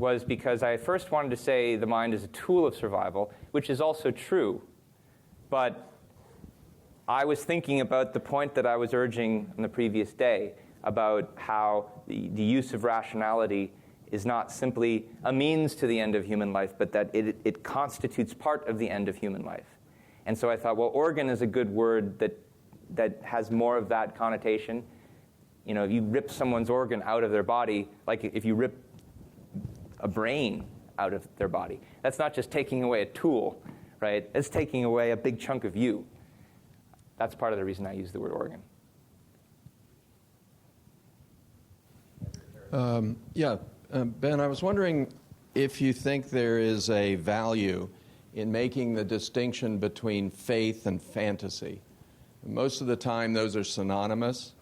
was because I first wanted to say the mind is a tool of survival, which is also true. But I was thinking about the point that I was urging on the previous day about how the use of rationality is not simply a means to the end of human life, but that it constitutes part of the end of human life. And so I thought, well, organ is a good word that has more of that connotation. You know, if you rip someone's organ out of their body, like if you rip a brain out of their body, that's not just taking away a tool, right? It's taking away a big chunk of you. That's part of the reason I use the word organ. Ben, I was wondering if you think there is a value in making the distinction between faith and fantasy. Most of the time, those are synonymous.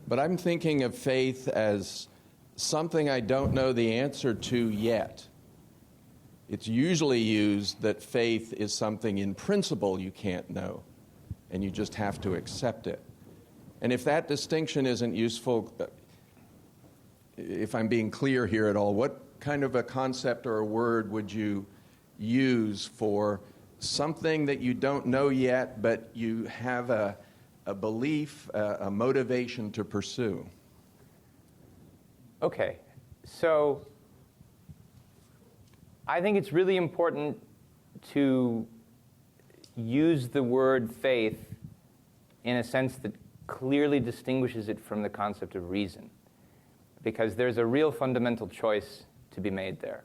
But I'm thinking of faith as something I don't know the answer to yet. It's usually used that faith is something in principle you can't know, and you just have to accept it. And if that distinction isn't useful, if I'm being clear here at all, what kind of a concept or a word would you use for something that you don't know yet, but you have a belief, a motivation to pursue? Okay, so I think it's really important to use the word faith in a sense that clearly distinguishes it from the concept of reason, because there's a real fundamental choice to be made there.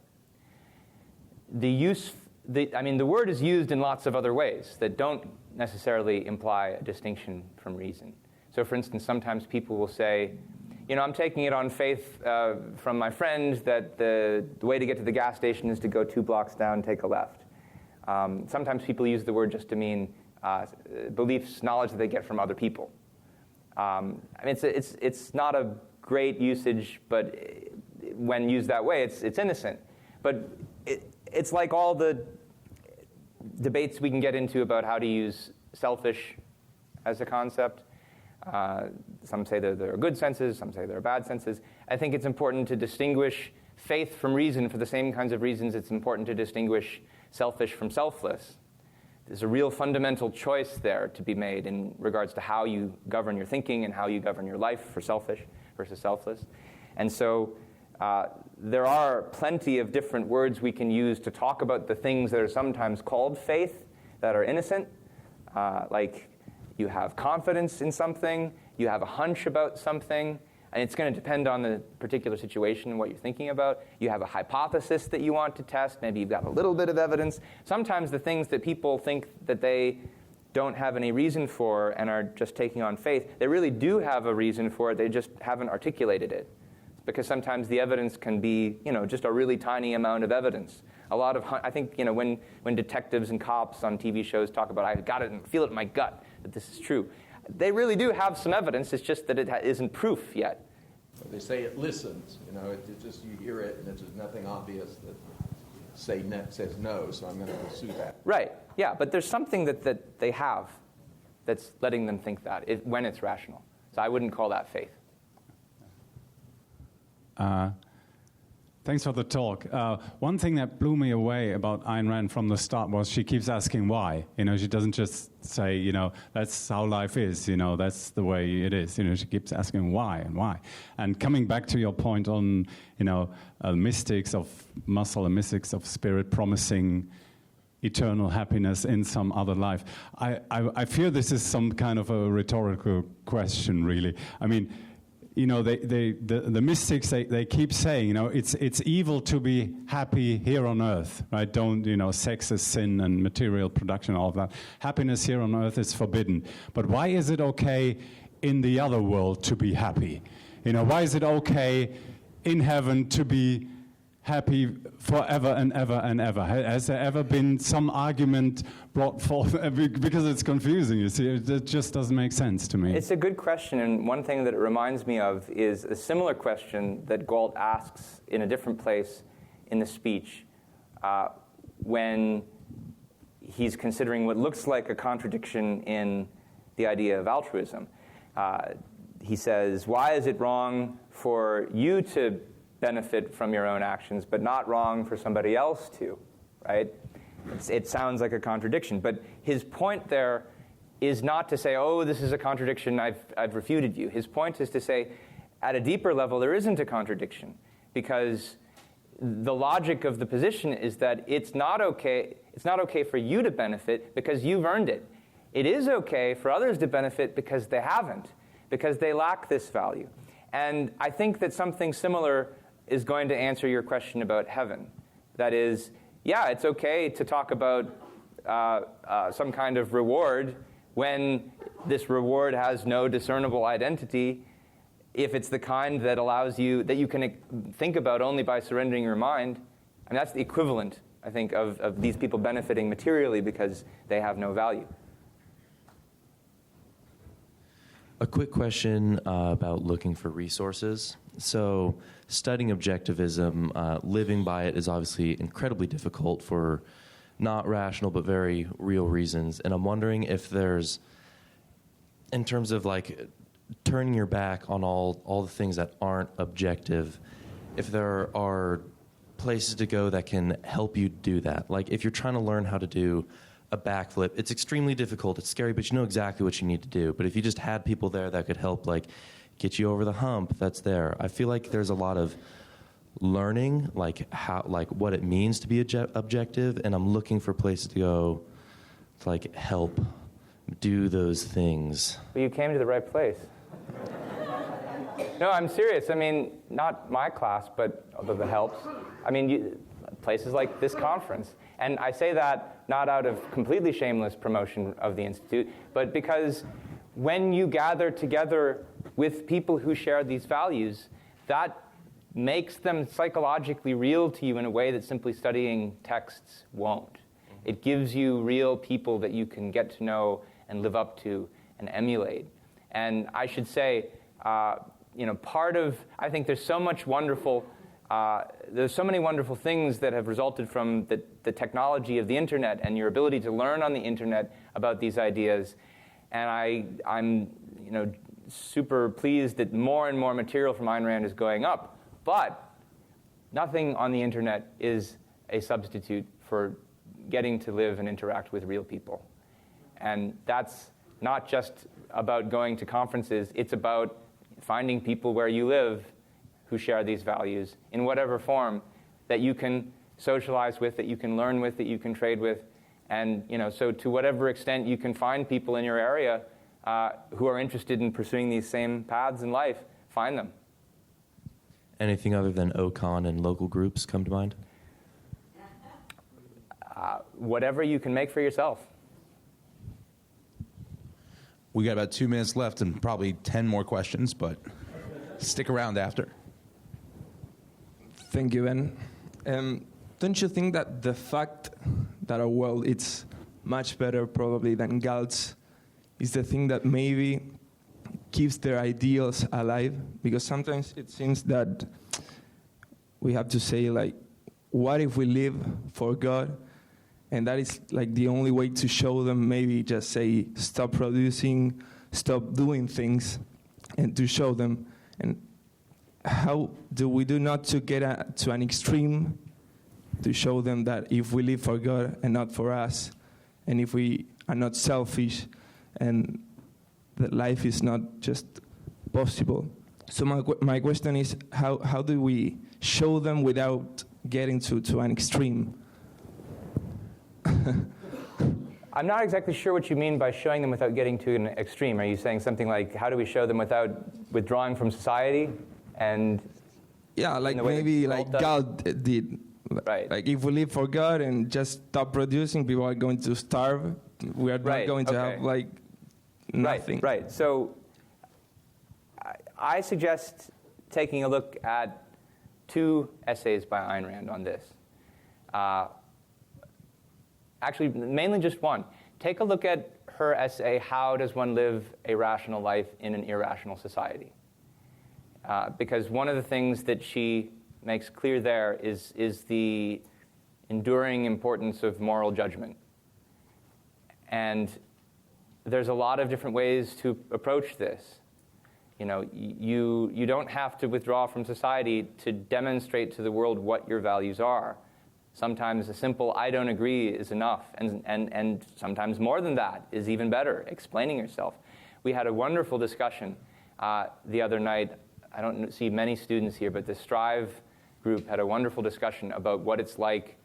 The word is used in lots of other ways that don't necessarily imply a distinction from reason. So, for instance, sometimes people will say, I'm taking it on faith from my friend that the way to get to the gas station is to go 2 blocks down, take a left. Sometimes people use the word just to mean beliefs, knowledge that they get from other people. It's not a great usage, but when used that way, it's innocent. But it's like all the debates we can get into about how to use selfish as a concept. Some say that there are good senses, some say there are bad senses. I think it's important to distinguish faith from reason for the same kinds of reasons it's important to distinguish selfish from selfless. There's a real fundamental choice there to be made in regards to how you govern your thinking and how you govern your life for selfish versus selfless. And so there are plenty of different words we can use to talk about the things that are sometimes called faith that are innocent, like you have confidence in something, you have a hunch about something, and it's going to depend on the particular situation and what you're thinking about. You have a hypothesis that you want to test. Maybe you've got a little bit of evidence. Sometimes the things that people think that they don't have any reason for and are just taking on faith, they really do have a reason for it. They just haven't articulated it. Because sometimes the evidence can be, just a really tiny amount of evidence. I think, when detectives and cops on TV shows talk about, I got it and feel it in my gut that this is true. They really do have some evidence. It's just that it isn't proof yet. They say it listens. It's just you hear it, and there's nothing obvious that says no, so I'm going to pursue that. Right. Yeah, but there's something that they have that's letting them think that when it's rational. So I wouldn't call that faith. Thanks for the talk. One thing that blew me away about Ayn Rand from the start was she keeps asking why. She doesn't just say, that's how life is, that's the way it is. She keeps asking why and why. And coming back to your point on, mystics of muscle and mystics of spirit promising eternal happiness in some other life, I fear this is some kind of a rhetorical question, really. I mean, the mystics, they keep saying, it's evil to be happy here on earth, right? Don't, sex is sin and material production, all of that. Happiness here on earth is forbidden. But why is it okay in the other world to be happy? Why is it okay in heaven to be happy forever and ever and ever? Has there ever been some argument brought forth? Because it's confusing, you see. It just doesn't make sense to me. It's a good question, and one thing that it reminds me of is a similar question that Galt asks in a different place in the speech when he's considering what looks like a contradiction in the idea of altruism. He says, why is it wrong for you to benefit from your own actions, but not wrong for somebody else to, right? It sounds like a contradiction, but his point there is not to say, oh, this is a contradiction, I've refuted you. His point is to say, at a deeper level, there isn't a contradiction, because the logic of the position is that it's not okay for you to benefit because you've earned it. It is okay for others to benefit because they haven't, because they lack this value. And I think that something similar is going to answer your question about heaven. That is, yeah, it's okay to talk about some kind of reward when this reward has no discernible identity, if it's the kind that allows you, that you can think about only by surrendering your mind. And that's the equivalent, I think, of these people benefiting materially because they have no value. A quick question about looking for resources. So studying objectivism, living by it is obviously incredibly difficult for not rational but very real reasons. And I'm wondering if there's, in terms of like turning your back on all the things that aren't objective, if there are places to go that can help you do that. Like if you're trying to learn how to do a backflip, it's extremely difficult, it's scary, but you know exactly what you need to do. But if you just had people there that could help like get you over the hump, that's there. I feel like there's a lot of learning, like how, like what it means to be objective, and I'm looking for places to go to like help do those things. Well, you came to the right place. No, I'm serious. I mean, not my class, but although that helps. I mean, places like this conference. And I say that not out of completely shameless promotion of the Institute, but because when you gather together with people who share these values, that makes them psychologically real to you in a way that simply studying texts won't. It gives you real people that you can get to know and live up to and emulate. And I should say, part of, I think there's so much wonderful, there's so many wonderful things that have resulted from the technology of the internet and your ability to learn on the internet about these ideas. And I'm super pleased that more and more material from Ayn Rand is going up. But nothing on the internet is a substitute for getting to live and interact with real people. And that's not just about going to conferences, it's about finding people where you live who share these values in whatever form that you can socialize with, that you can learn with, that you can trade with. And so to whatever extent you can find people in your area who are interested in pursuing these same paths in life, find them. Anything other than OCON and local groups come to mind? Whatever you can make for yourself. We got about 2 minutes left and probably 10 more questions, but stick around after. Thank you, Ben. Don't you think that the fact that our world is much better probably than Galt's is the thing that maybe keeps their ideals alive? Because sometimes it seems that we have to say, like, what if we live for God? And that is like the only way to show them, maybe just say, stop producing, stop doing things, and to show them. And how do we do not to get to an extreme to show them that if we live for God and not for us, and if we are not selfish, and that life is not just possible. So my question is, how do we show them without getting to an extreme? I'm not exactly sure what you mean by showing them without getting to an extreme. Are you saying something like, how do we show them without withdrawing from society? And yeah, like maybe like Galt did. Right. Like if we live for God and just stop producing, people are going to starve. We are not going to have like nothing. Right. So I suggest taking a look at 2 essays by Ayn Rand on this. Actually, mainly just one. Take a look at her essay, How Does One Live a Rational Life in an Irrational Society? Because one of the things that she makes clear there is the enduring importance of moral judgment. And there's a lot of different ways to approach this. You don't have to withdraw from society to demonstrate to the world what your values are. Sometimes a simple "I don't agree" is enough, and sometimes more than that is even better, explaining yourself. We had a wonderful discussion the other night. I don't see many students here, but the Strive group had a wonderful discussion about what it's like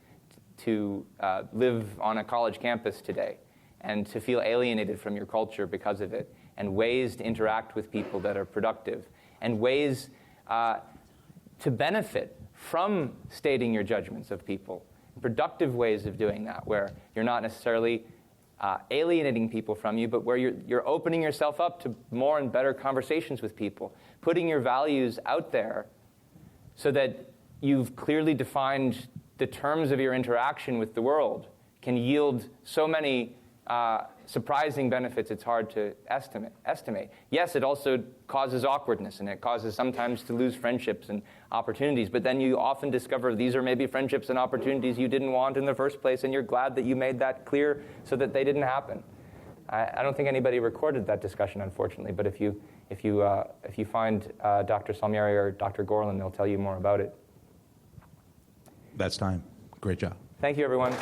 to live on a college campus today and to feel alienated from your culture because of it, and ways to interact with people that are productive, and ways to benefit from stating your judgments of people, productive ways of doing that, where you're not necessarily alienating people from you, but where you're opening yourself up to more and better conversations with people, putting your values out there so that you've clearly defined the terms of your interaction with the world can yield so many surprising benefits it's hard to estimate. Yes, it also causes awkwardness, and it causes sometimes to lose friendships and opportunities, but then you often discover these are maybe friendships and opportunities you didn't want in the first place, and you're glad that you made that clear so that they didn't happen. I don't think anybody recorded that discussion, unfortunately, but if you find Dr. Salmieri or Dr. Gorlin, they'll tell you more about it. That's time. Great job. Thank you, everyone.